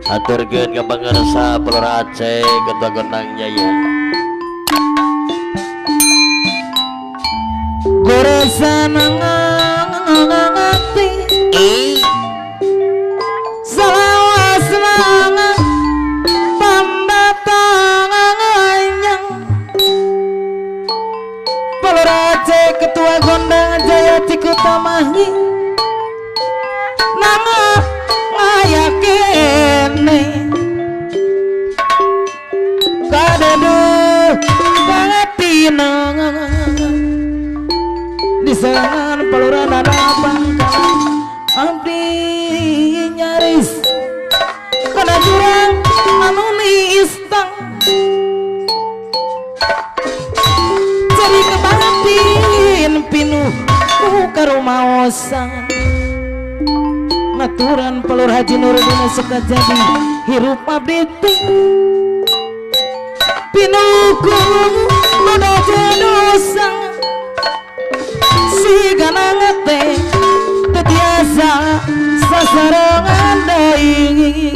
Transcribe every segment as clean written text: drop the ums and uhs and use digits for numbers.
aturkeun ka pangarsa Pelur Aceh Ketua Gondang Jaya goresan ngati salawas mangan pambatanganyang Pelur Aceh Ketua Gondang Jaya Cikutamahi nanga ngayakene kadadu pangatina disangan pelurana pangkalan abdi nyaris kana jurang anu istang jadi kebatin pinuh karumaosan ngaturan Pelur Haji Nuruddin sekajadi hirup abdi pinuku udah dosa si ganang teh tetiasa sasarangan deui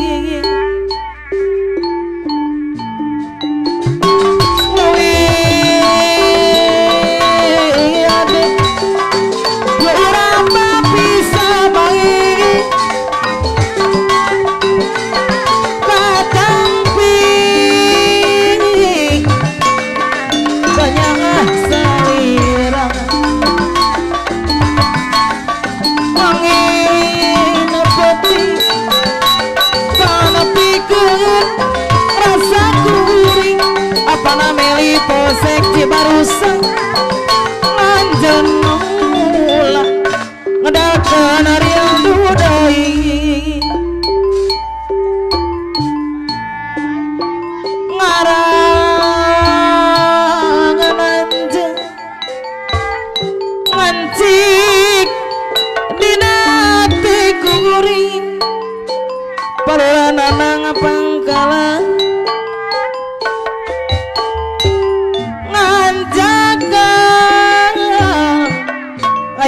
posek Cibarusa manjen mula ngedakan rindu deui ngarangan anjeun ngancik dina hati kuring palurana pangkalan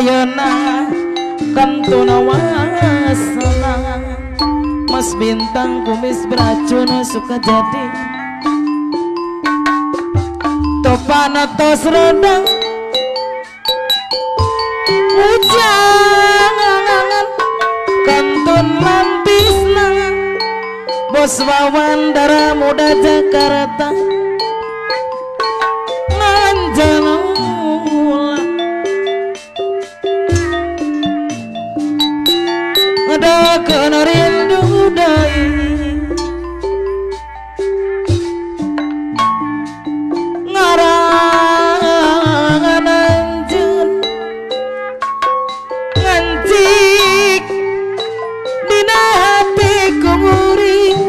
ayeuna kantuna wasana Mas Bintang kumis beracun suka jadi topana tos redang hujan kantun lampisna Bos Wawan Dara Muda Jakarta nganjana ada kena rindu dai ngarangan anjeun ngancik dina hati kuring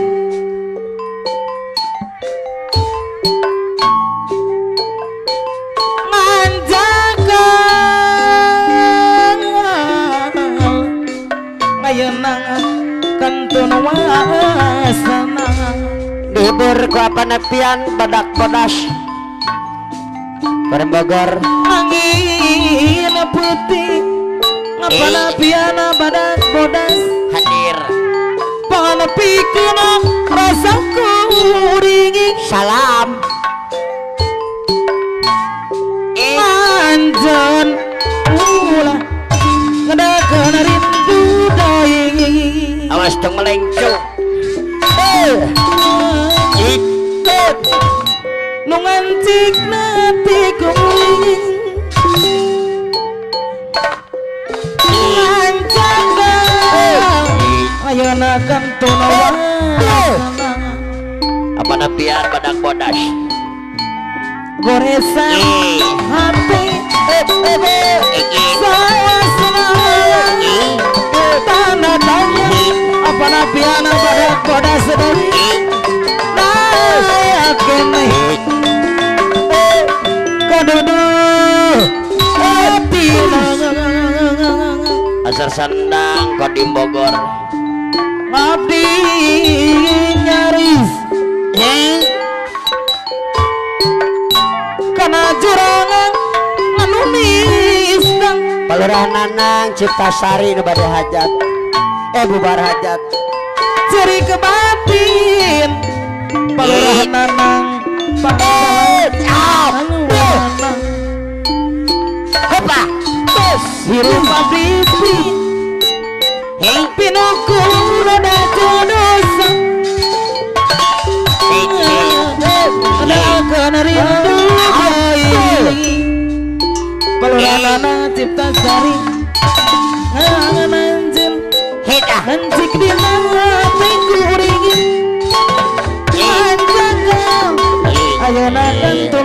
kantun wasana dibur ku apanapian badak bodas bareng Bogor angin putih ngapanapian badak bodas hadir panapikeun rasa kuring salam anjeun ulah ngadakeun rindu deui awas tong melengcung ikut nu ngancik nati kuring ngancak ayeuna kantun wasana apanapian badak bodas goresan hati saya senang tanda tanya apa napiana badak bodas deui yakin kadudu hati asar sandang Kodim Bogor abdi nyaris kana jurangan anu nisdang Palurahan Nanang Ciptasari nu bade hajat bubar hajat ceri kebatin Palurahan nanang Pangkalan anu wanang Hopa. hirup abdi Hei. pinuku rada dosa ada akan rindu Palurahan cipta sari ngananjin Hita. Nanti dina minggu ringi Anjaga Ayana tentu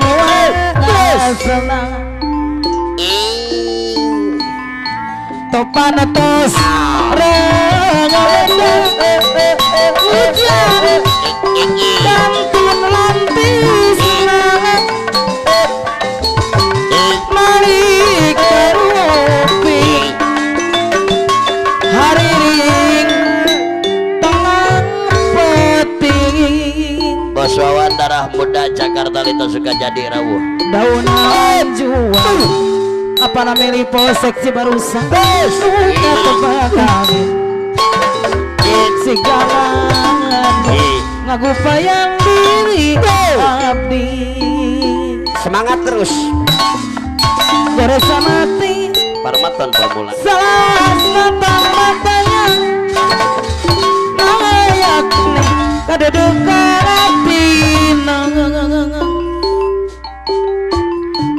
senang Topan atas Rengalendah Hujan Kantun lantis Mari kerupi Hari ring Tengah peting Bos Wawan darah muda Jakarta Lito suka jadi rawuh. Daunan jual apa namanya posek si barusan suka tebak kami si galangan ngagupayang diri abdi Semangat terus. goresa mati Parmaton formula. salah mata-matanya layak nih kadedukan hati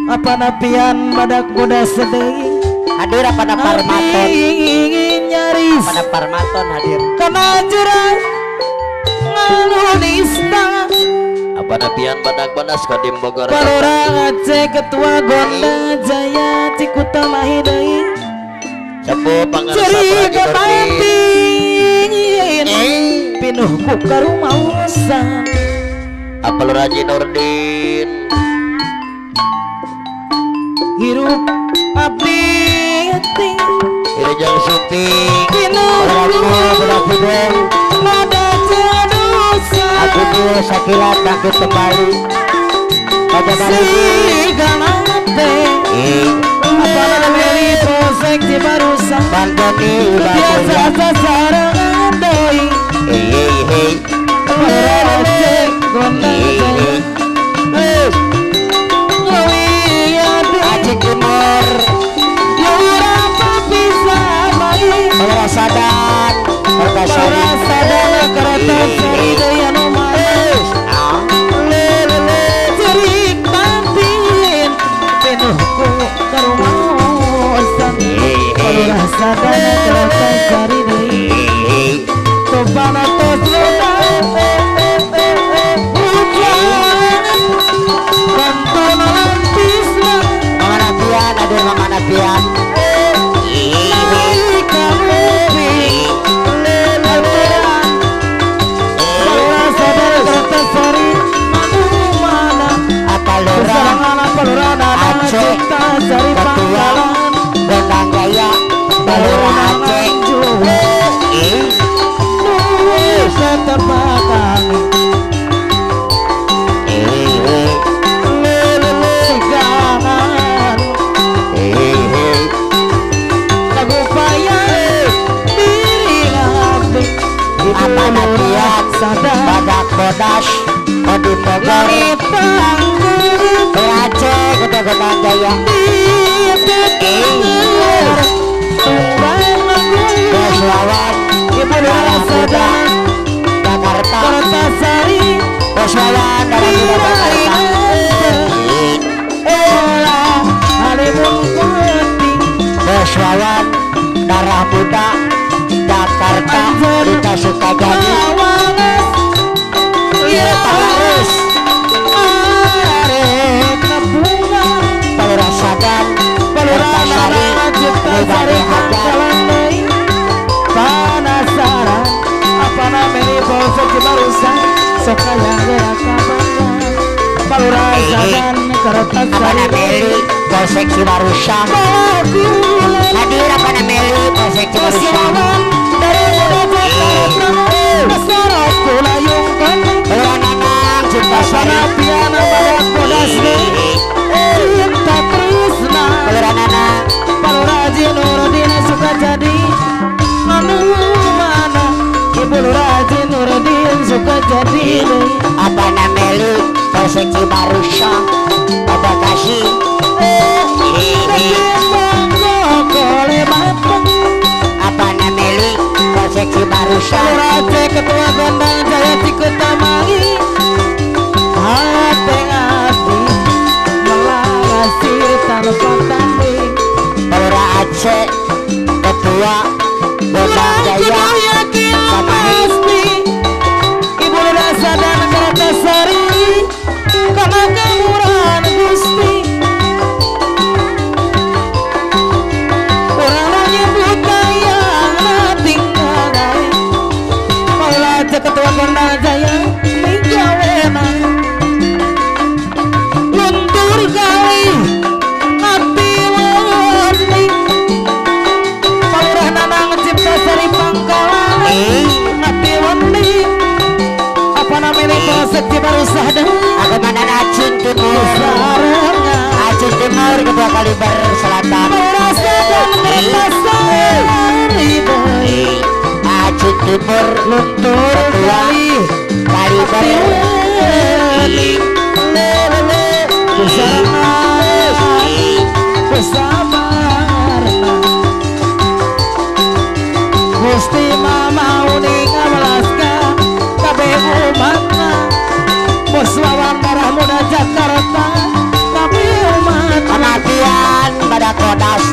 apa napian badak bodas sedih Hadir apa na Parmaton? ingin nyaris Pada Parmaton hadir. karena jurang ngalunista Apa na pian badak banas Kodim Bogor. Palurah Aceh ketua Gonda Jaya Cikuta Mahidai Sepuh pangarsa ceri Praji kebatin pinuh ku karumausan Apel Raji Nurdin. hirup abdi Irejang Suting. pinuh nada jadosa Aku dulu sakilat bangkit kembali. Pada si galante apa namanya posek di barusan Bandoni biasa sasarangan doi hei. Palurah Aceh Gonda Jaya Aceh Timur. Yura bisa baik Palurah Sadan. Palurah sadana kereta sari daya numanis cerik bantin penuhku karumausan Palurah sadana kereta sari daya topan atas roda hujan kantun lantisna Mana pian ada mana pian. naik kamupi leluran Palurah sadana kereta sari manu mana Apa lurah kesarangan Palurah nana cipta sari pangkalan Gondang Jaya. Palurah Aceh. Setebakang sigangan lagu payah diri ngabdi Apa nabian sadar badak bodas Kodim Bogor. tangguh Aceh Kota Gondang Jaya. tumbang lagu Bos Wawan ibu darah sadar Jakarta. Kertasari Bos Wawan darah muda Jakarta. olah halimun penting Bos Wawan darah muda Jakarta. Kita suka jadi awalas ya Paris. arek bunga Palurah Sadan. Palurah Kertasari. nana cipta sari pangkalan deui panasaran apa namanya polsek di barusan sok hayang gerak kabangga Palurah sadana kereta Apa sari nameli Polsek Cibarusah. Hadir apa nameli Polsek Cibarusah. dari muda Jakarta Masyarakat kulayungkan Palurah Nanang Cipta Sari. Sanapiana badak bodas cinta tresna Palurah Nanang. Palurah Haji Nurdin suka jadi anu mana Ibu Lurah Haji Nuruddin suka jadi apa namanya Polsek Cibarusah apa kasih apa namanya Polsek Cibarusah Raja ketua Gondang Jaya Cikutamani hati hati melangasi tanpa tanding Pelura Aceh ketua Gondang Jaya pasti Ibu Rasa dan Kertasari karena kemurahan Gusti orang menyebut yang tinggal Maula ketua Gondang Jaya Migawena luntur kali hati wani Palurah Nanang Cipta Sari Pangkalan hati wani apa namanya Polsek Cibarusah aku mana Acun Timur Acun Timur kedua Kaliber Selatan Rasa dan Kertasari Acun Timur luntur kali Kaliber Besamarna Gusti Mama uning ngabalaska kabeh umatna Bos lawan darah muda Jakarta kabeh umat kematian pada kodas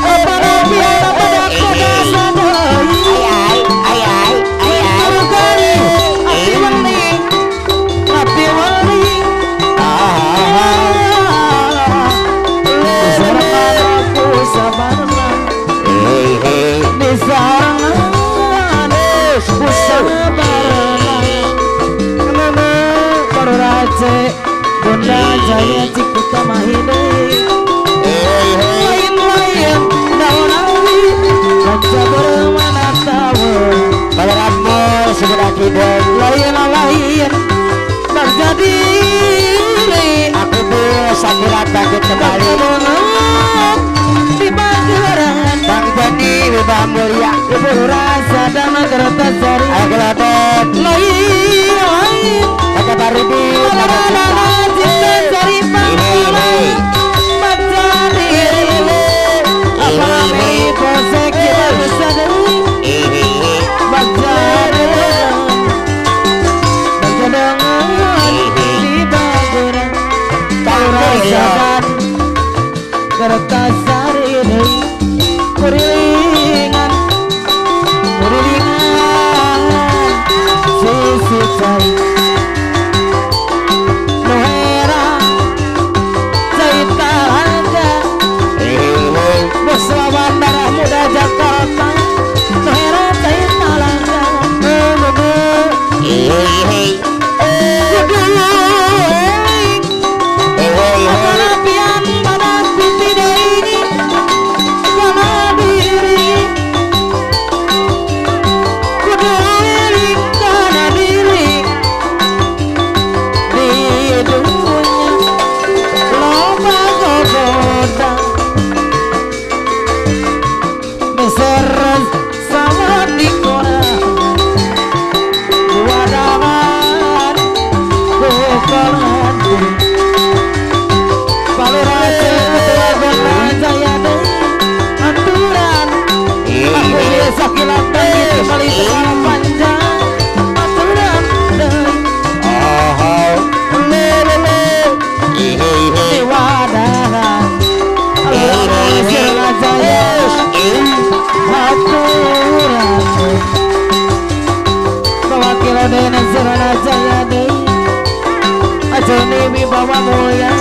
Panapian pada kodas ayai ayai ayai Alukari hati wani hati wani Gondang Jaya Cikutamahide lain-lain daun-daun raja bermana tahu Balaramu sudah kidul lain-lain terjadi aku tuh sakirat bangkit kembali di Bageran Bang Joni Wibah Mulia Ibu Rasa dan Kertasari Agelaben lain-lain Kata baru di Anak-anak cinta cari panggilan Macari apa namanya Polsek Cibarusah Macari Bajadangan di Bageran Palurah dan Kertasari Kurilingan Sisi cai Nuhera Cerita aja Bos lawan darah muda Jakarta Nuhera cerita aja Kelapian pada putih dari karena diri kudulik karena diri di dunia loba gogoda beseres sama di koran wadahan kukolan Palurah ketua Gondang Jaya aturan aku biasa kilatan gitu kali sekarang panjang aturan di wadahan Palurah Jaya aturan perwakilan Dena Jaya Ajoni Wibawa Mulia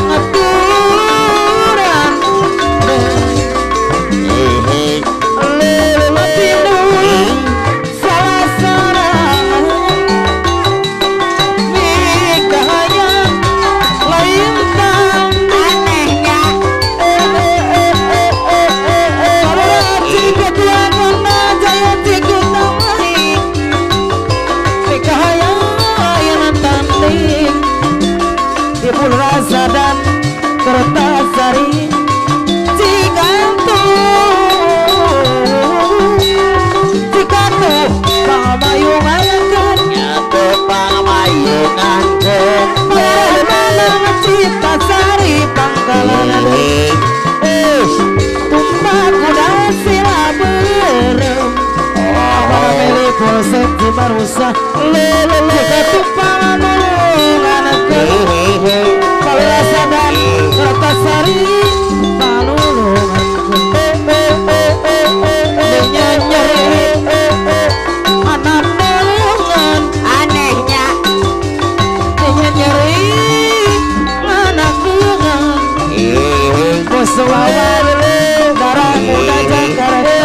aturan salah seorang nikahnya lain tahun anehnya Palurah ketua Gondang Jaya Cikutamani nikahnya lain tanding Cibarusah lele ketumpahan nulungan Palurasa dan Kertasari panulungan nyanyeri anak nulungan Anehnya nyanyeri anak nulungan bos wawan darah muda Jakarta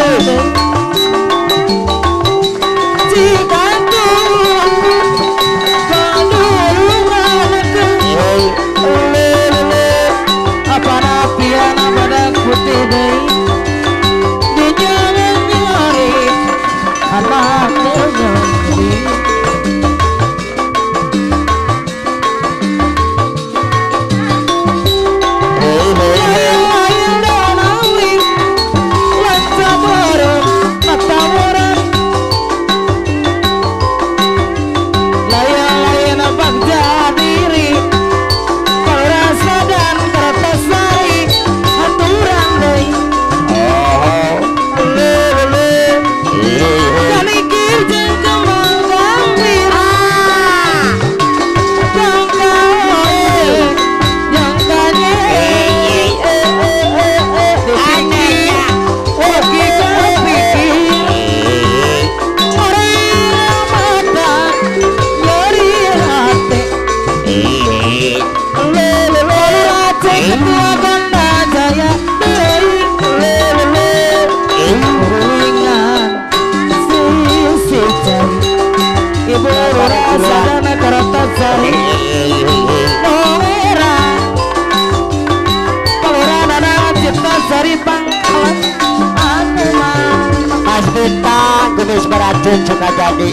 Mas Bintang Gemis beracun suka jadi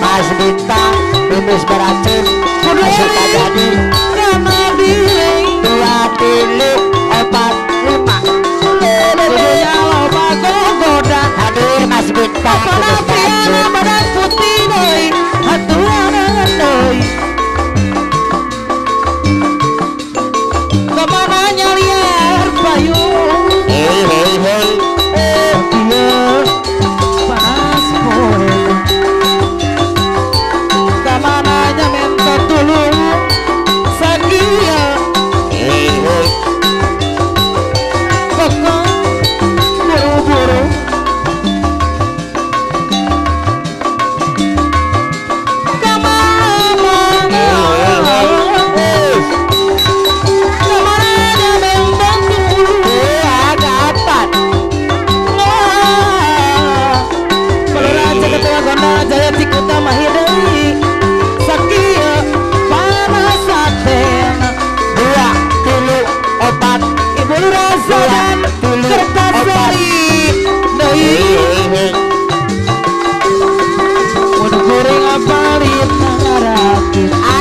Mas Bintang Gemis beracun suka jadi 2 pilih 4 5 Kudunya loba gogoda hadir Mas Bintang Gemis beracun badan putih doi haturan doi kemana nyaliar payung dia panas poe kemana minta tulung sakia pokok buru-buru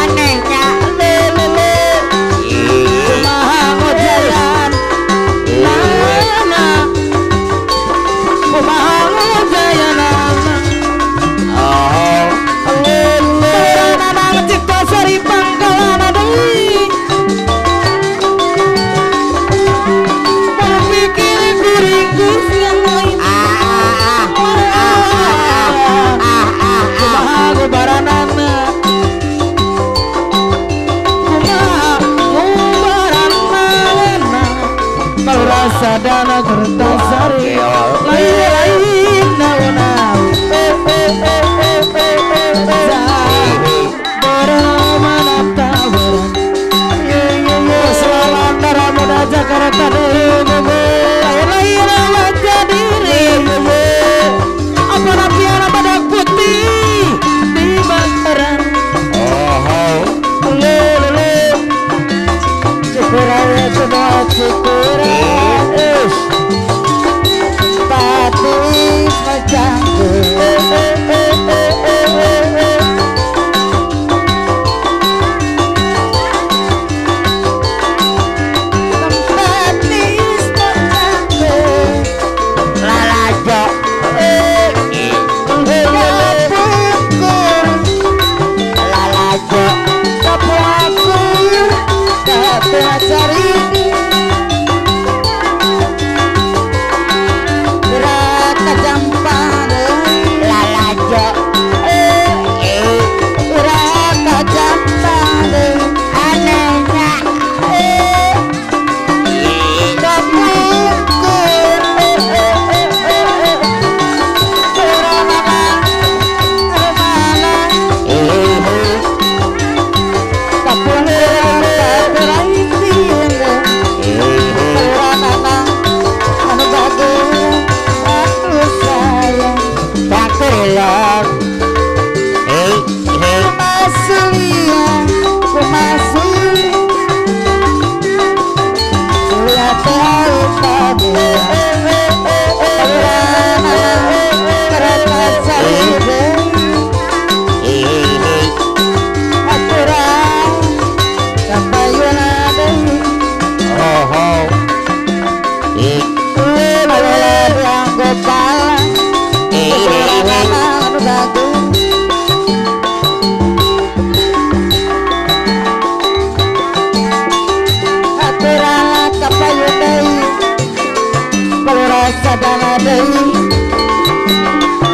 anehnya sadana kertasari lain nau-nau beramana tawaran selamat darah muda Jakarta lain wajah diri apa napiana badak putih di bakaran Cikuraya semua cikuraya Patis macangku tempat ini sadana deui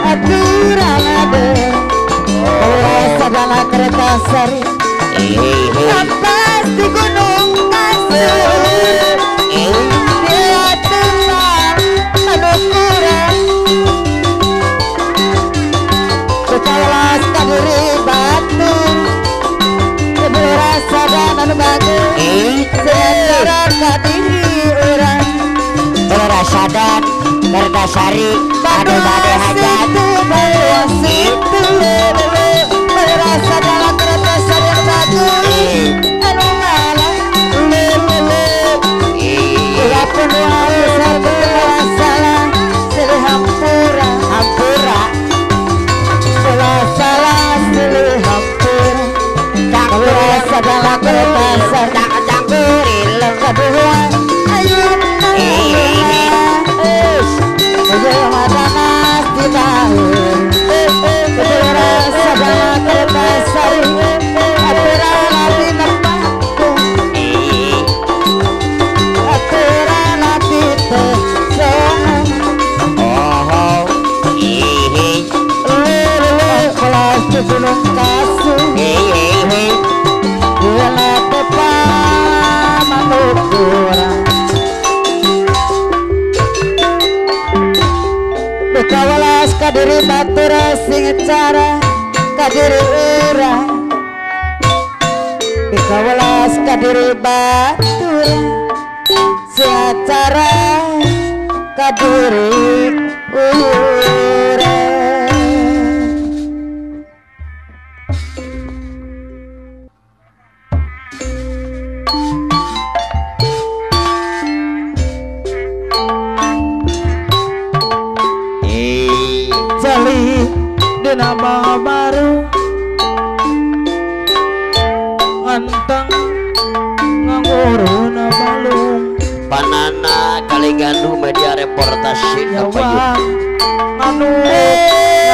aturan ade balura sadana kereta sari Sampai di gunung kasur dia tenang menukuran Kekalas kadiri batu Sebelum rasa dan anu bagus Secara kadiri orang Sebelum rasa dan berdasari Anu bade hajat Bahwa situ Berasa dalam kereta sari yang bagus Anu malah Walaupun wajah serba salah Silih hampura Hampura salah silih hampura Berasa dalam kereta sari Campuri kedua Ayo Ujung mata mas di tahun Berasa dalam kereta sari Aturan hati nempatku Aturan hati tersonong Kelas di gunung kasur Bila tepat manukuran Kawalas kadiri batura sing cara kadiri urang Kawalas kadiri batura sing cara kadiri urang Jali di nama baru Nganteng nganguru na balung Panana kali gandu media reportasi Yawang anu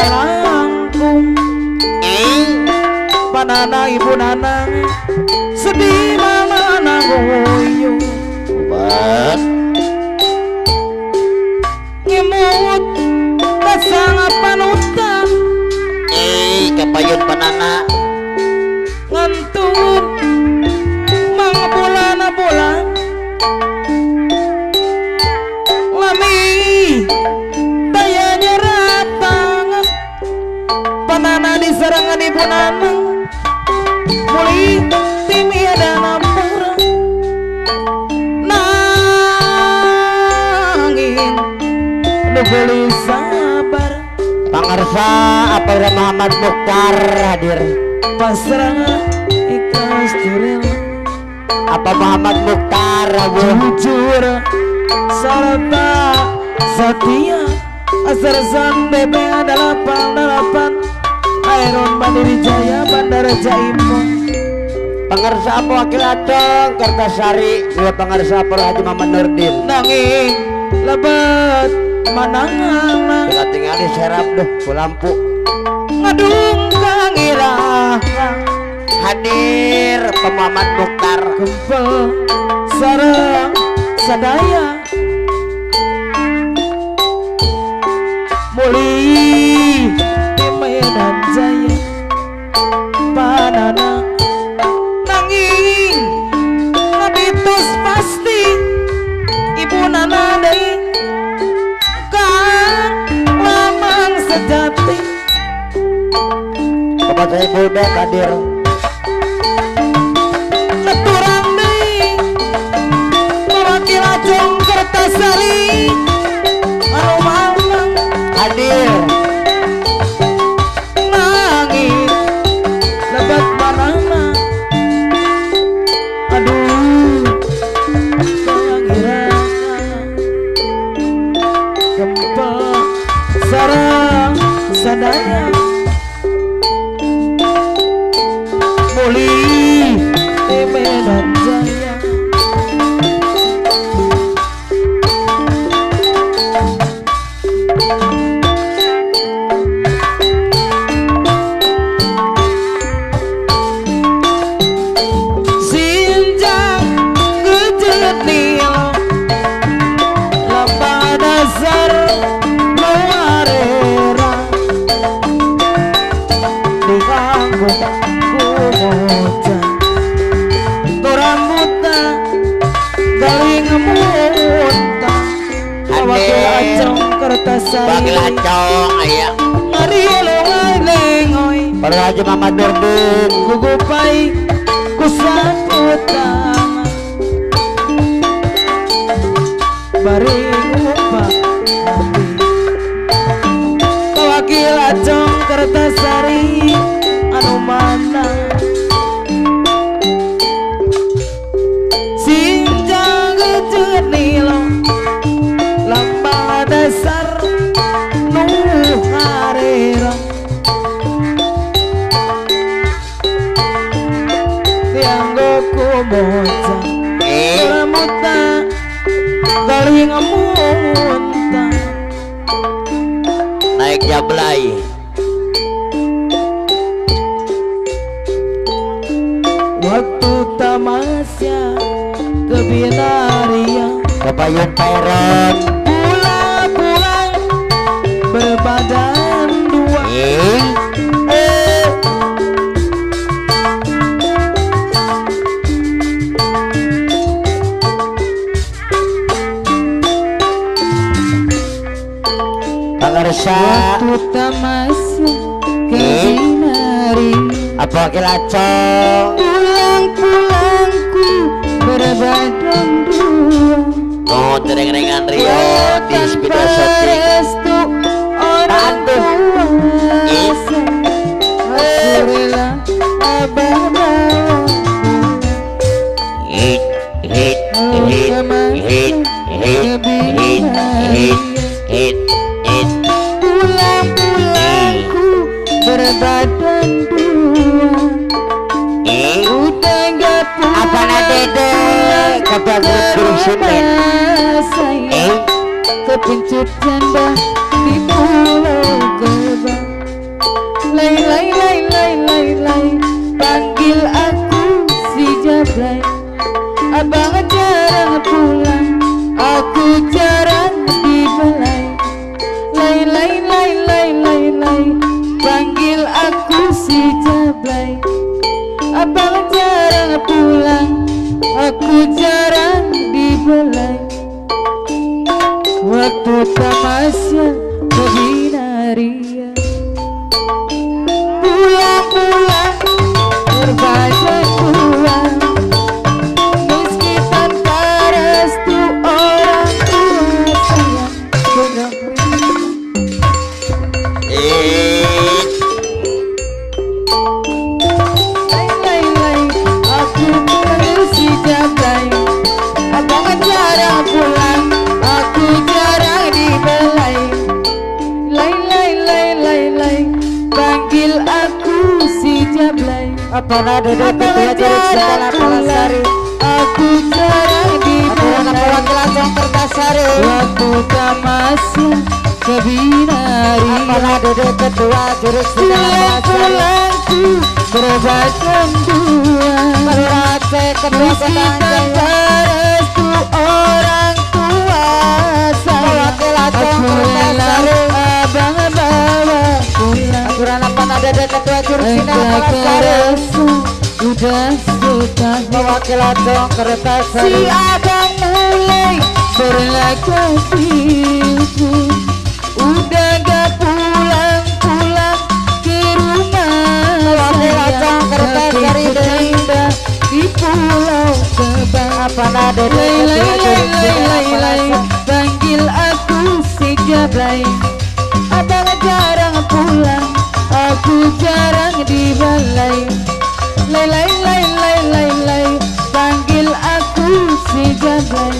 ngalangkung Panana ibu nanang sedih mama nangoyo Bat Ngimut pasang panutan kapayun panana ngantun mga bulan lami tayanya ratang panana di serangan ibu nanang muli timiada nampura nanging nu gelis sabar Pangarsa apa Muhammad Mukhtar hadir pasrah ikhlas direla apa Muhammad Mukhtar hadir jujur serta setia Asarsan BB adalah 88 Iron Mandiri Jaya Bandara Jaimon Pangarsa apa wakil adong Kertasari dua pangarsa apa Haji Muhammad Nurdin nanging lebat manangan kita tinggal di serap deh ku lampu ngadung kangirah hadir Pak Muhammad Mukhtar gempel sarang sadaya muli di Medan Jaya panana nanging ngabitus pasti ibu nana deui kan lamang sejati Bapak saya Bulbek hadir leturang deui mewakil Ajeng Kertasari anu mamang hadir nanging lebat manana aduh kangirana gempel sarang sadaya muli di Medan Jaya sinjang gejet nil lapada Kertasari Bagi lacong aya Mari elongai lengoy Baru aja Mama Durdung Gugupai Kusapu tangan Bari gupa Kawakil acong Kertasari Anu mana Sinjang nilo Lambang dasar Nu harira Tianggo kumoca Keramuta Galing amunta naik jablay Waktu tamasya Kebinaria Kebayun Peron Pulang-pulang Berbadan dua Pangersa Waktu tamasya Kebinaria Apa kilacong Pulang-pulangku Berbadan dua no tereng-rengan Rio di sepeda shooting restu orang tua Aku rela abah bawa hit hit hit hit hit hit hit hit hit Pulang-pulangku berbadan dua Udah gak pulang Apa dede Kebagus sunet sayang Kepencut janda di pulau Gebang Lay lay lay lay lay lay Panggil aku si Jablay Abang jarang pulang Aku jarang dibelai Lay lay lay lay lay lay Panggil aku si Jablay Abang jarang pulang Aku jarang dibelai Waktu tamasya Kebinaria Pulang-pulang Berbadan dua Meski tanpa restu orang tua sayang Benar lay lay aku panggil si Jablay Abang jarang pulang aku jarang dibelai lay lay lay lay lay panggil aku si Jablay Apa dede Abang jarang pulang aku jarang dibelai kilacong Kertasari waktu tamasya Kebinaria Apa dede ketua jurus Pulang-pulangku berbadan dua Merate ketua Meski Kota tanpa restu orang tua sayang kilacong Aku rela abang bawa pulang Aturan apa dede ketua jurus Engkau kerasa udah setahun Bawa kilacong Kertasari Si abang mulai berlagak diriku Udah gak pulang-pulang ke rumah kilacong Kertasari Indah di pulau Gebang Apa dede Lay lay ketua lay jurus lay lay lay Kertasari Panggil aku si Jablay Abang jarang pulang Aku jarang dibalai Lay lay lay lay lay lay Panggil aku si Jablay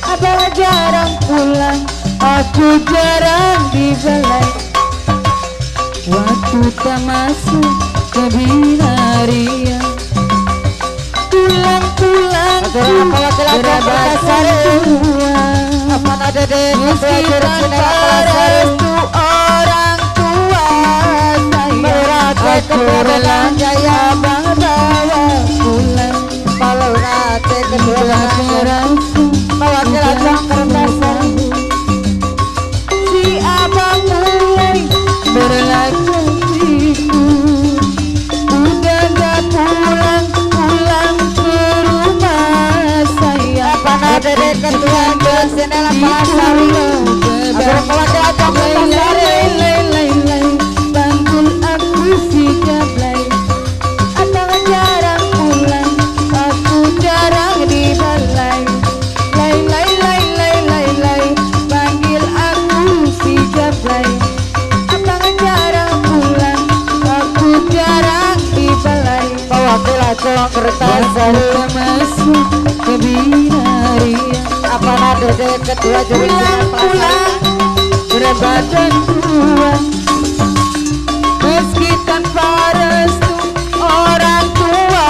Abang jarang pulang Aku jarang dibalai Waktu tamasya Kebinaria Pulang-pulang Aturan apa kilacong Kertasari Apa dede ketua jurus Kertasari restu orang tua Merate Aku ketua rela Kota Jaya abang bawa pulang Merate ketua Udah Kota Jaya merasa Bawa kilacong Kertasari Si abang mulai berlagak diriku Udah gak pulang-pulang ke rumah sayang Apa dede ketua jurus Kertasari Aturan Lancong Kertasari masuk ke binaria. apa nada ketua jurusan Pulang berbadan tua, meski tanpa restu orang tua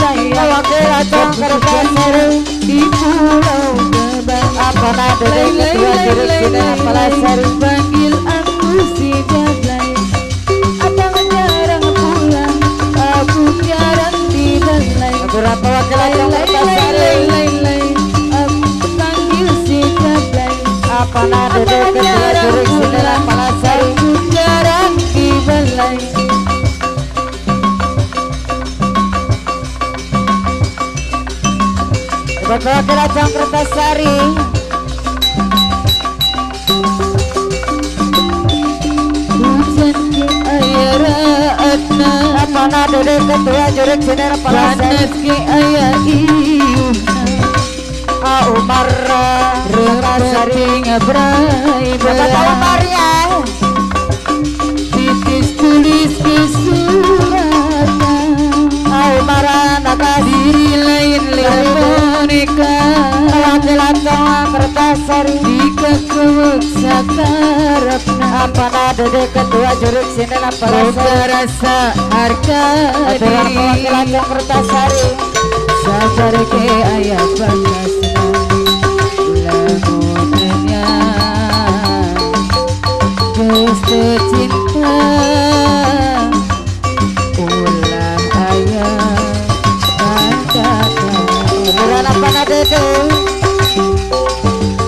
saya. Wakil Lancong Kertasari Di pulau Gebang, apa nada ketua jurusan Palasari panggil aku si Jablay. Abang jarang pulang, aku jarang dibelai. beberapa wakil Lancong Kertasari Aku panggil si Jablay. apa nada ketua jurusan Palasari Aku jarang dibelai. beberapa wakil Lancong Kertasari Hujan ke air raatna, apa nada ketua jurusan Palasari panas ke air iuhna. Umar Kertasari Repating abrai Bapak belah, Umarnya titis tulis ke suratan. Umar Nakasi Diri lain lewat boneka, wakil Lancong Kertasari jika kewek sakarapna. apa nada ketua jurusan Palasari Boga rasa harga beberapa wakil diri, Lancong Kertasari sabar ke ayah bakasna. Lamunnya geus cinta, ulah ayah katakan. beberapa apa nada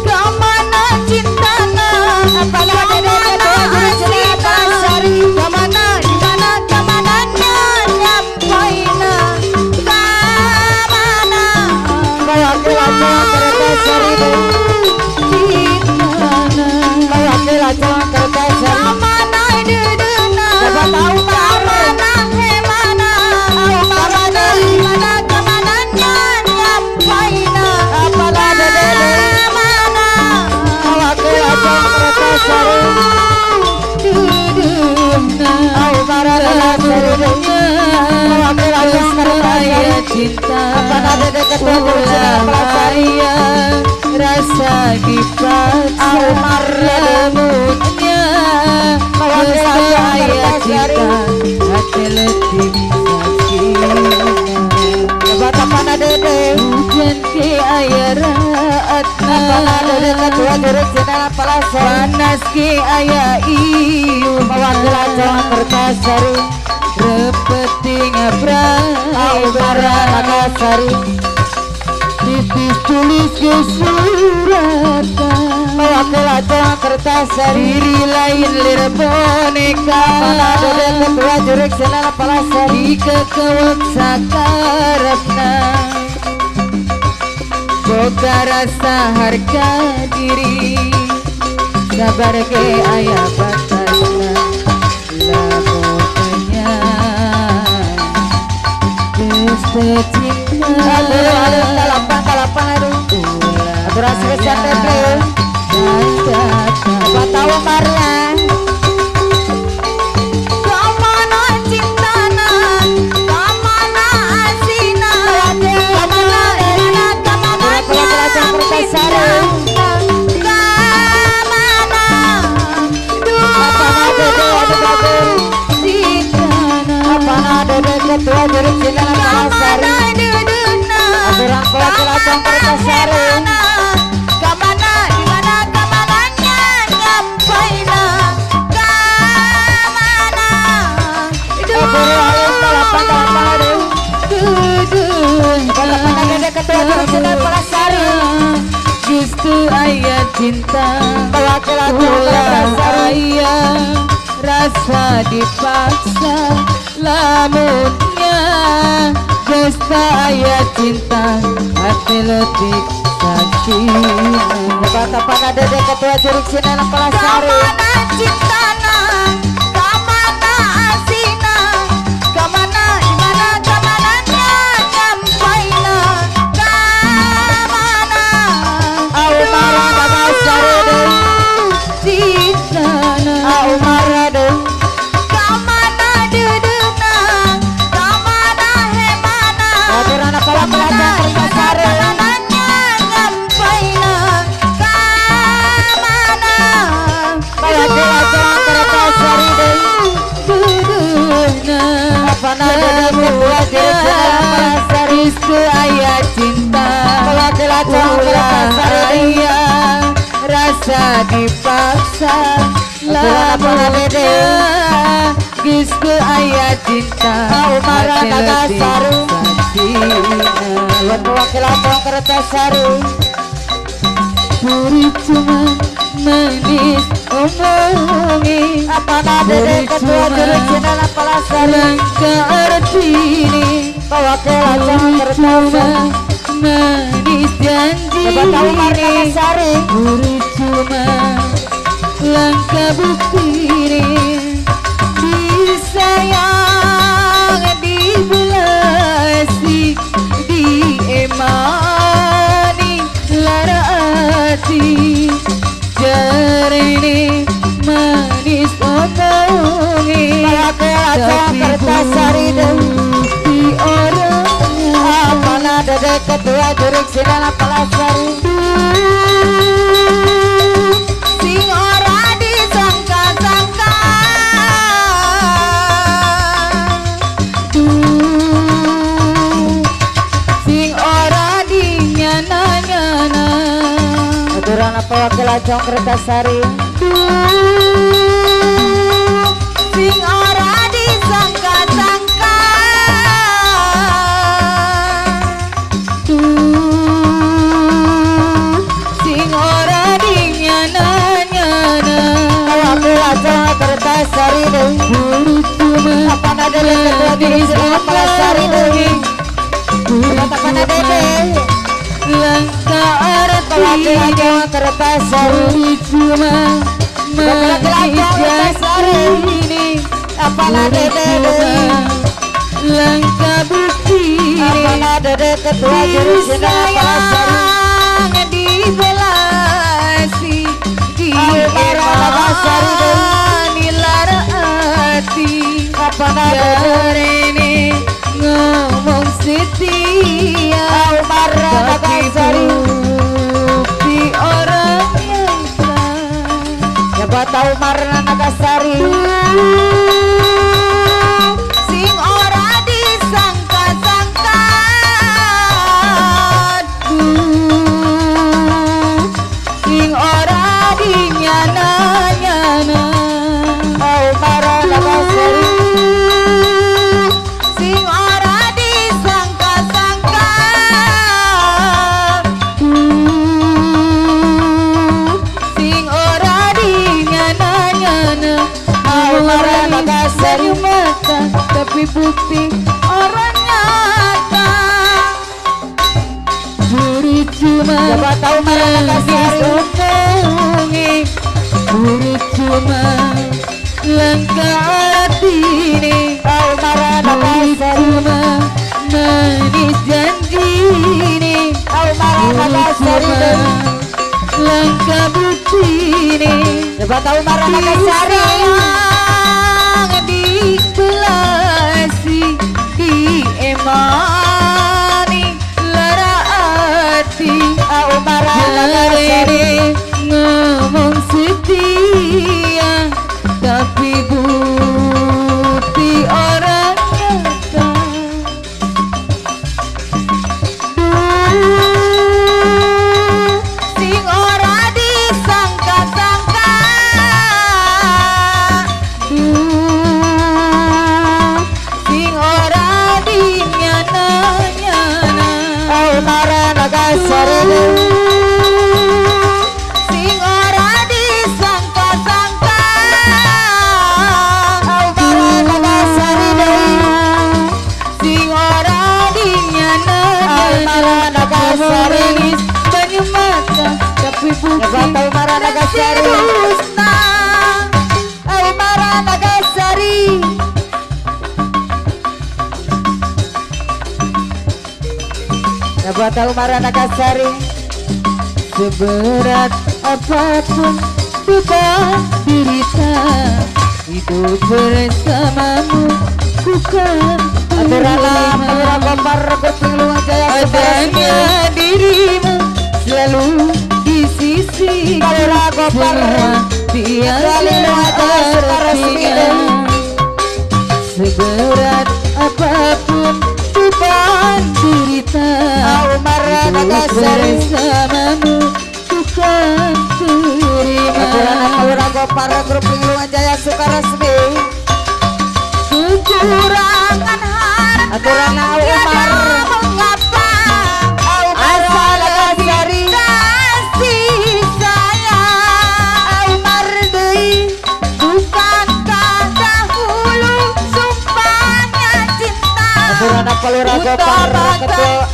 Kemana cintana, apa nada ketua jurusan Palasari kemana, dimana, kemananya, nyampaina, kemana, wakil Lancong Kertasari cintana, wakil Lancong Kertasari kemana dedena, Siapa tahu, Pak? kemana, hemana, kemana, dimana, kemananya, nyampaina, apa nada kemana, wakil Lancong Kertasari Umar Kertasari wakil Lancong Kertasari cinta apa nada ketua jurusan Palasari rasa dipaksa Umar lemutnya Wakil Lancong saya Kertasari. cinta hati letih sakit apa nada hujan ke air raatna apa nada ketua jurusan Palasari panas ke ayah iu wakil Lancong Kertasari repeting abrai Umar Kertasari titis tulis ke suratan. wakil Lancong Kertasari Diri lain lir boneka, apa nada ketua jurusan Palasari jika kewek sakarapna. Boga rasa harga diri, sabar ke ayah batasna. Lamunnya geus teu cinta, aduh kalapan aduh rasa kesan apa tahu Umarnya Kemana cintana, kemana asina, kemana enak, kemana Wakil Lancong Kertasari apa nada ketua jurusan Palasari aturan wakil Lancong Kertasari ketua jurusan Palasari Justru ayah cinta, wakil Lancong ulah Kertasari ayah rasa dipaksa, lamunnya justru ayah cinta hati letih sakit. apa nada ketua jurusan Palasari Cintana, kemana asina, kemana dimana kemananya, nyampaina, kemana Umar Kertasari cintana, Umar kemana dedena, kemana hemana, Rizku ayah cinta ayah rasa dipaksa lama Rizku ayah cinta Umara Nagasaru Wakil-wakil Kertasari Puri cuma manis omongi apa nada ketua juru channel apalah sari langkah arti ini Wakil-wakil Kertasari manis janji Coba tahu Umara Nagasaru Puri cuma langkah bukti ini disayang dibelasi diemani lara hati jarene manis omongi Wakil-wakil Kertasari bukti orangnya apa nada ketua juru channel apalah sari sing ora disangka-sangka sing ora dinyana-nyana aturan apa Wakil-wakil Kertasari sing ora disangka-sangka sing ora dinyana-nyana Wakil-wakil Kertasari buru cuma apa nada ketua juru channel apalah sari apa nada langkah arti Wakil-wakil Kertasari buru cuma manis ini apa nada langkah bukti apa nada ketua juru channel apalah sari disayang dibelasi Nagasaru diemani lara hati apa nada jarene ngomong setia Umara tapi Nagasaru bukti orang yang salah Coba tahu Umara Nagasaru sing ora disangka-sangka sing ora dinyana-nyana Umara Nagasaru sing ora disangka-sangka sing ora dinyana-nyana Umara Nagasaru mata tapi bukti orang nyata buru cuma Coba tahu Umara Nagasaru omongi buru cuma langkah hati ini Umara Nagasaru cuma manis janji ini Umara Nagasaru langkah bukti ini Coba tahu Umara Nagasaru disayang dibelasi diemani lara hati Umara Nagasaru jarene ngomong setia tapi bukti orang nyata sing ora disangka-sangka sing ora dinyana-nyana Umara Nagasaru sing ora disangka-sangka Umara Nagasaru sing ora dinyana-nyana Umara Nagasaru manis banyu mata tapi Coba bukti tahu Umara Nagasaru dusta Umara Nagasaru Coba tahu Umara Nagasaru seberat apapun beban derita hidup bersamamu bukan Aturan Pura Gopar Kucing Luang Jaya adanya dirimu selalu di sisi Pura Gopar tiada artinya seberat apapun menderita Umar Nagasari bersamamu bukan terima Rago para grup Lingkungan Jaya Sukaresmi kekurangan harta aturan Umar mengapa asal Nagasari kasih sayang Umar Deui bukankah dahulu sumpahnya cinta aturan Palurago para ketua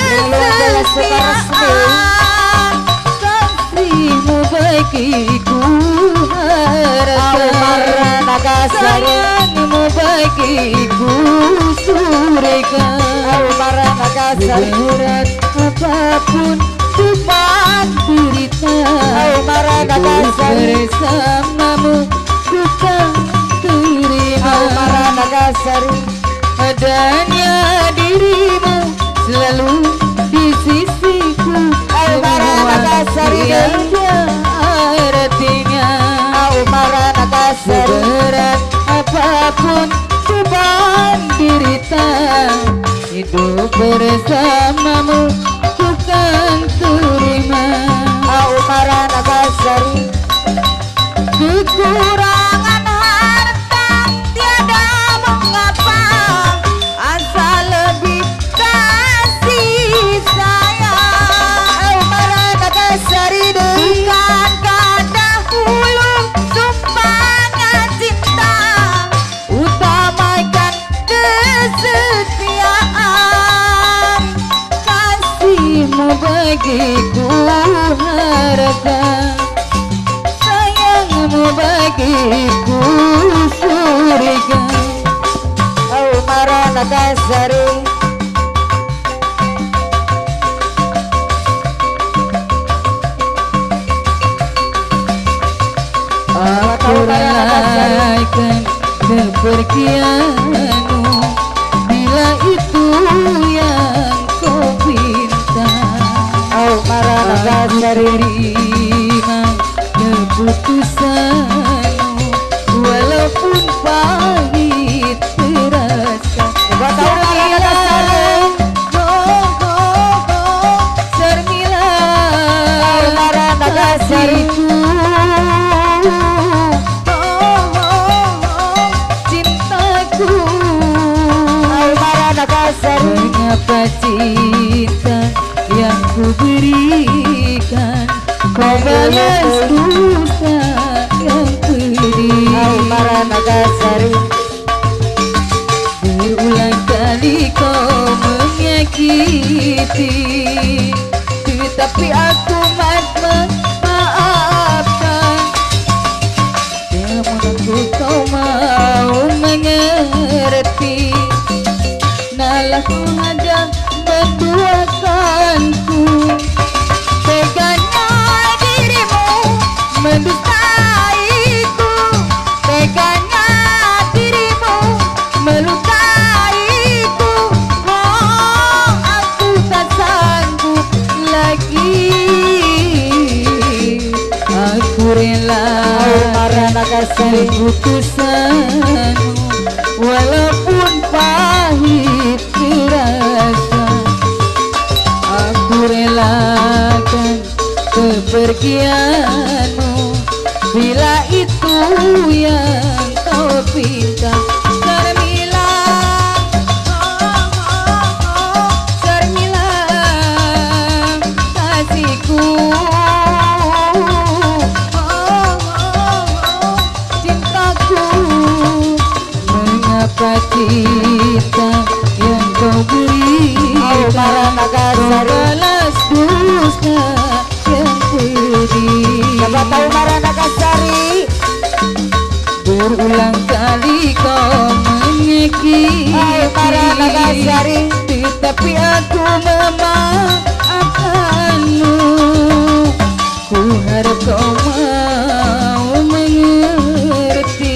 Lingkungan Jaya Sukaresmi kasihmu bagiku Umar Nagasari sayangmu bagiku surga Umar Nagasari berat apapun cobaan derita Umar Nagasari bersamamu bukan terima Umar Nagasari adanya dirimu selalu di sisiku Umar Nagasari tiada artinya Umar Nagasari berat apapun cobaan derita hidup bersamamu bukan terima Umar Nagasari kekurangan harta tiada mengapa asal lebih kasih sayang Umar Nagasari bukankah dahulu sumpahnya cinta utamakan kesetiaan kasihmu bagiku harga sayangmu bagiku surga Umar Nagasari aku relakan kepergianmu bila itu yang kau pinta Umar Nagasari terima keputusanmu walaupun pahit terasa cintaku mengapa cinta yang ku berikan kau balas dusta yang pedih berulang kali kau menyakiti tetapi aku maafkan namun aku kau mau mengerti nalah ku hanya menduakanku teganya dirimu mendustaiku teganya dirimu melukaiku oh aku tak sanggup lagi aku rela keputusanmu walaupun pahit terasa aku relakan kepergianmu bila itu yang kau pinta Sarmila Sarmila kasihku cintaku mengapa cinta yang kau berikan kau balas dusta yang pedih Umar Nagasari berulang kali kau menyakiti Umar Nagasari tetapi aku memaafkanmu ku harap kau mau mengerti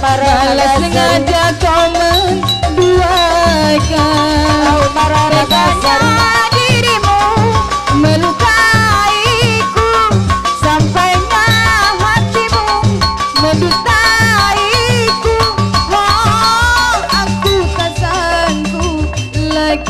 malah sengaja kau menduakan teganya dirimu melukaiku sampainya hatimu mendustaiku oh aku tak sanggup lagi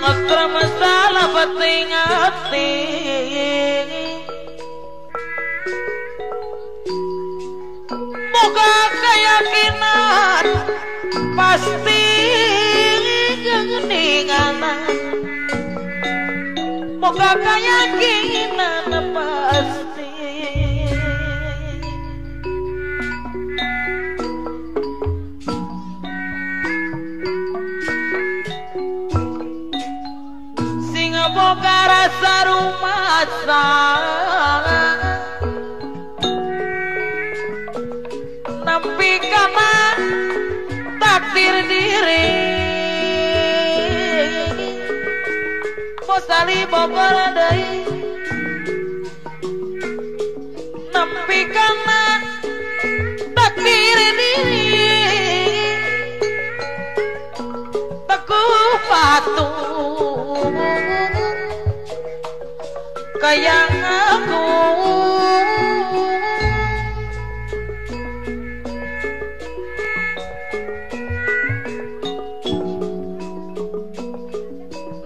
Ngestra masalah penting hati moga keyakinan pasti kegeningan moga keyakinan pasti boga rasa rumasa nampi kana takdir diri posali bogor deui nampi kana takdir diri teguh patuh kayang aku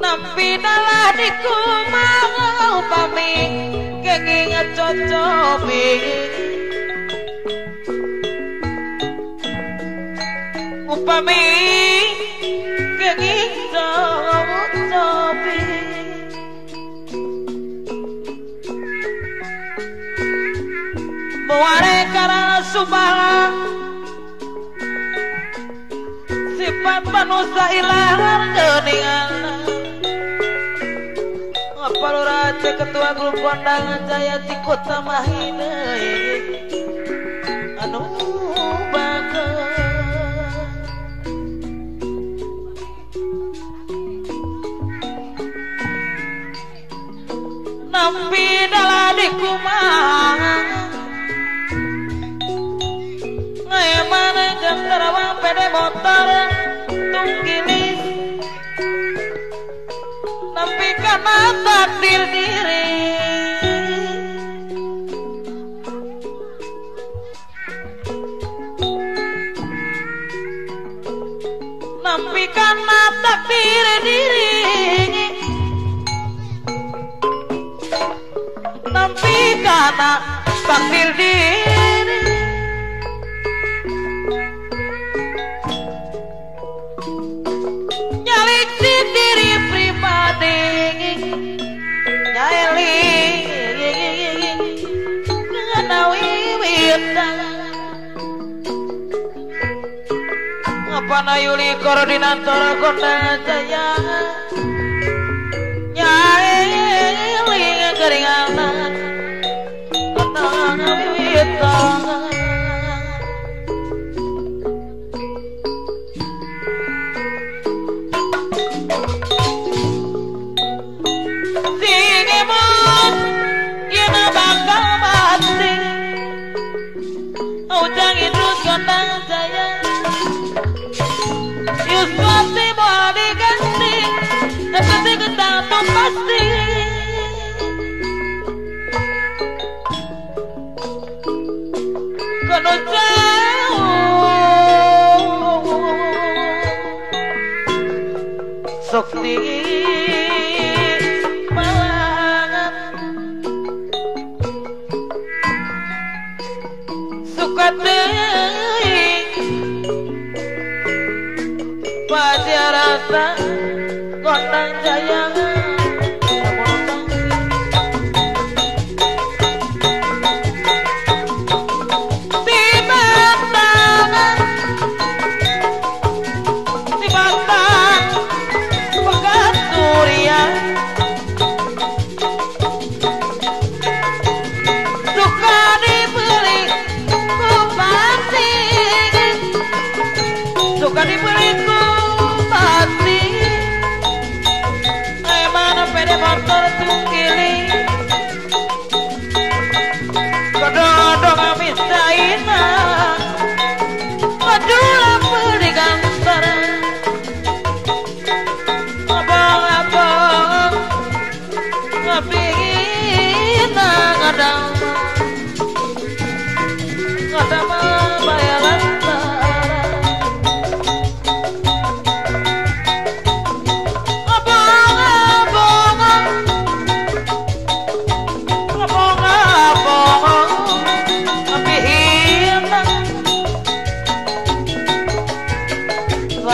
nampi dalah dikumau pami kenging cocobi upami kenging cocobi muare karena subah sifat manusia ilahan geningan Palura ketua grup kondangan Jaya di kota Mahina anu bagus nampi dalah dikumang mana jam terawang pede motor tunggilis nampi karena takdir diri nampi karena takdir diri nampi karena takdir diri diri pribadi nyali nganawi wiwitang ngapa nayuli koordinator kondangan Jaya nyali ngeringanan nganawi wiwitang Ujang Idrus kondangan Jaya Yuswati mau diganti tapi kita tuh pasti kono jauh Sukti Pasir rasa Kondang Jaya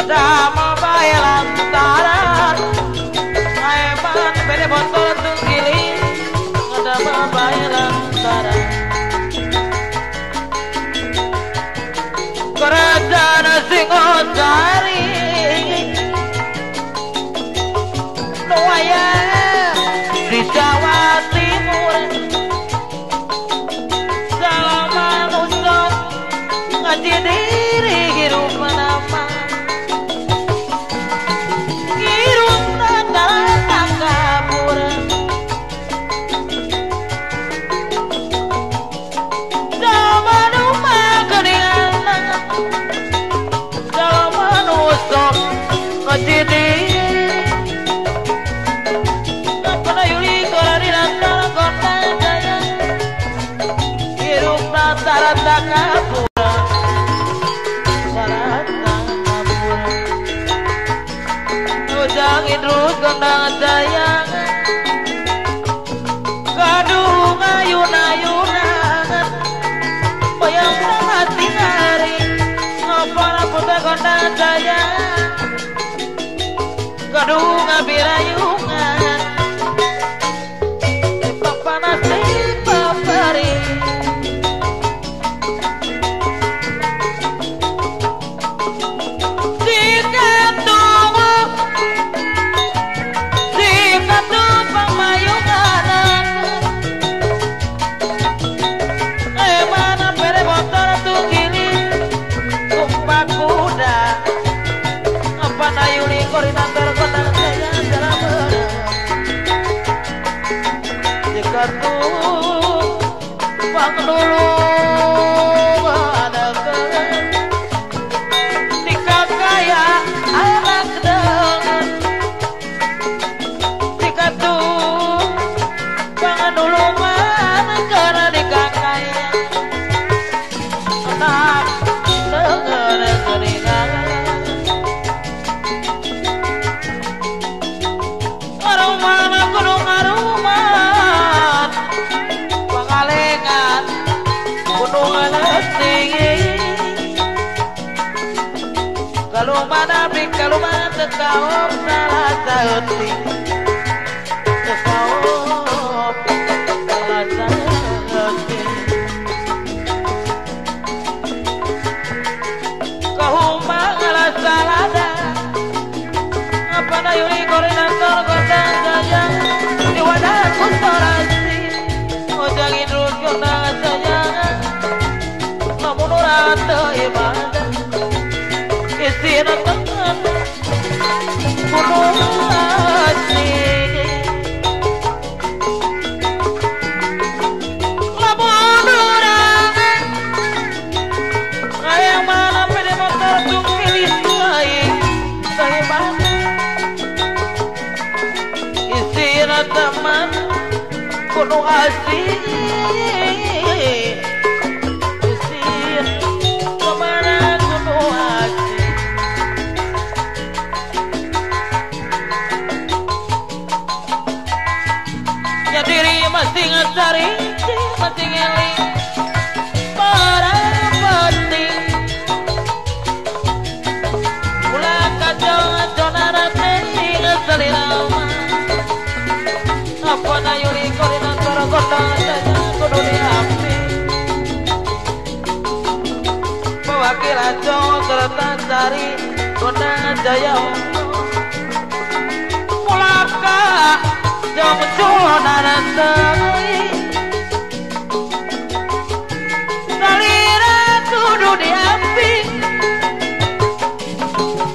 Dama bae lantaran Aiman bede botol tunggili Dama bae lantaran Kerajaan Singosari Nuaya di Jawa Timur Salaman usok ngaji diri hidup menama hidup tak kabur zaman rumah keningan Salaman usok ngaji diri Sarata kapura Sarata kapura Ujang idrus kondang sayang Kadung ayun-ayunan Bayang mati hari Ngopara putar kondang sayang Kadung abirayungan Tipak panas tipak pari koordinator kota saya dalam jika tuh bang dulu ada ke nikah kaya anak dengan jika tuh bang dulu mana karena nikah kaya anak dengan keringan kalau mana bik kalau mana tekawar salah saheti tekawar salah saheti kau malah salah dah apa na yuri koordinator kota saya di wadah konstorasi ojang idrus kota saya namun rata ibadah Istina tangan bunuh hati lamun orang kayak mana pede motor tung pilih baik dari mana Istina teman bunuh hati diri masih ngecari masih ngeling para penting ulah kacau narate ngeseli lama apa na yuri koordinator kota saya kudu diambil perwakilan Jawa Kertasari kota Jaya mulaka Jom cuanan salira kudu diambil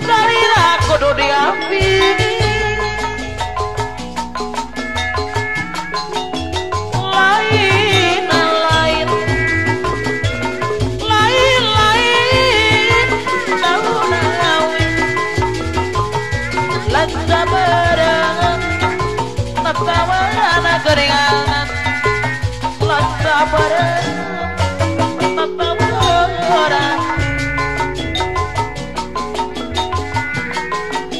salira kudu diambil lain lain lain lain daun awit lanca barang tawana keringanan lanca barang tawana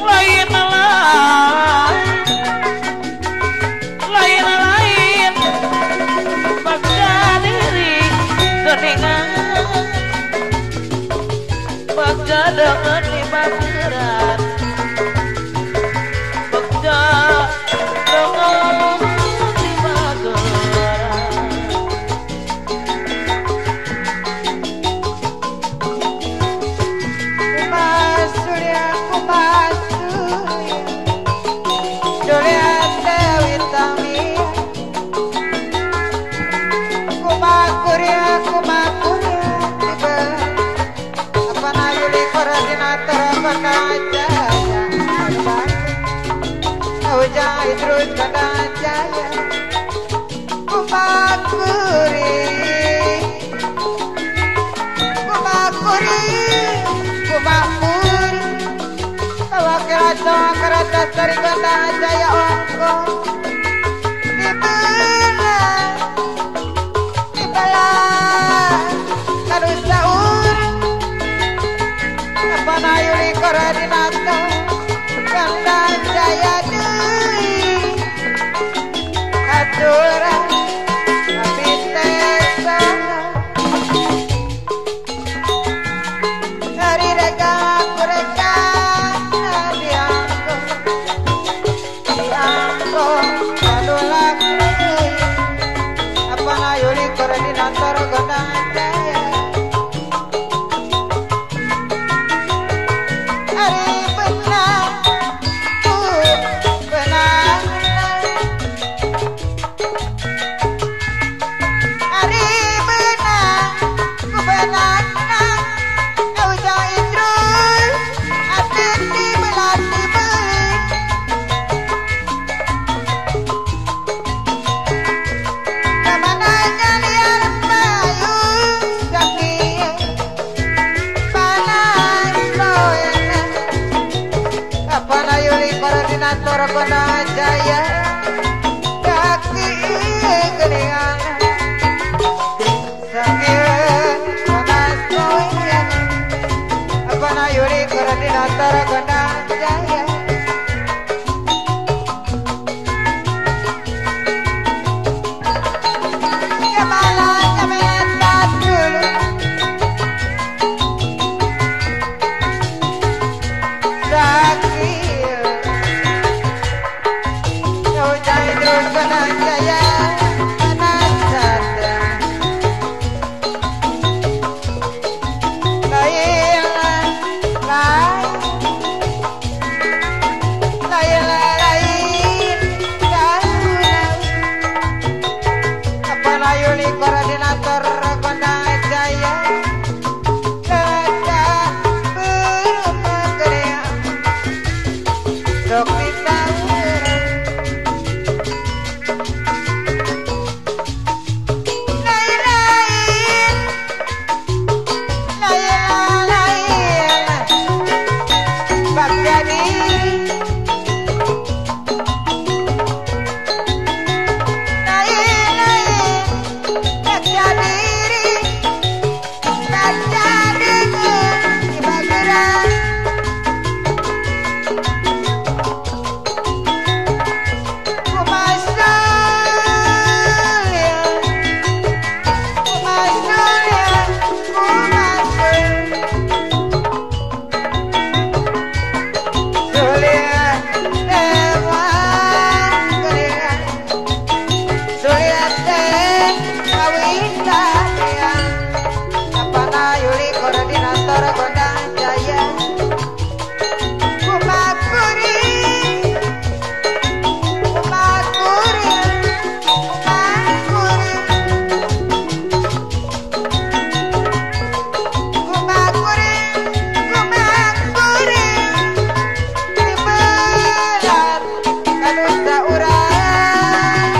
lain lain lain paksa diri keningan paksa dengan bageran Bekda Nongol di bageran Kumas Surya Kumas Surya Dewi Tamiya Kumakurya Kumakurya Dibelah Apa nayuli koordinator kota Jaya Ujai terus kota Jaya Kumakuri Kumakuri Kumakuri Wakil kereta dari kota Jaya Ongko Dibelah Kadus Saur Apa nayuli koordinator kota Jaya Dewi Aturan Tapi tesana Hari reka kureka Dianggo Kadulak Apa nayuli koordinator kota Jaya Hari benar benar Hari benar benar Kau jahit terus Hati dibelah dibeli Kemana kalian payu Sakit panas loyana Apa nayuli koordinator kota Jaya Kaki geningan Sakit panas loyana Apa nayuli koordinator kota Jaya Kemana kementat dulu Sakit Kau jahit terus kota Jaya Panas datang Lain Apa nayuli koordinator kota Jaya Kata berumah Sok ditawuran Lain Bak jadi Bak jadi Bak jadi Di bageran Kumas Surya Kumas Surya Kumas Surya Dewa Geningan Surya Dewa Apa nayuli koordinator kota Jaya Kumakuri Kumakuri Kumakuri Kumakuri Kumakuri Dibelat Kadus Sauran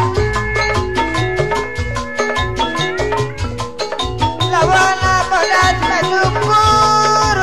Lawan bodas syukur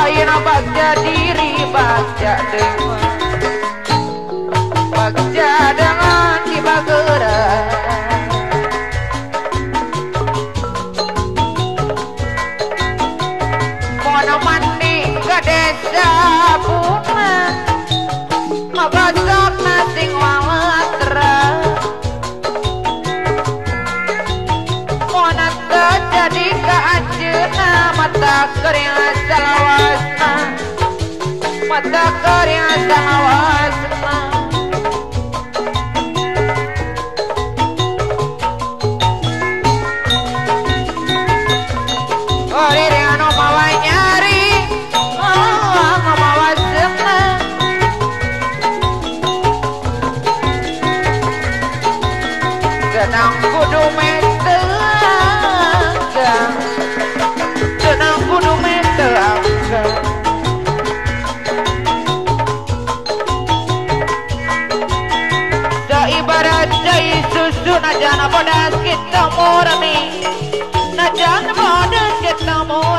lain bagja diri bagja dengan tiba gerak mono mandi ke desa bunga mabasak nasing wawatra mono terjadi ke anjena mata kering salawasna mata kering salawasna Oriano mawa nyari mawa senang Genang kudu meteng Genang kudu meteng Seibarat jai susu najana bodas kita murni Najana bodas kita murni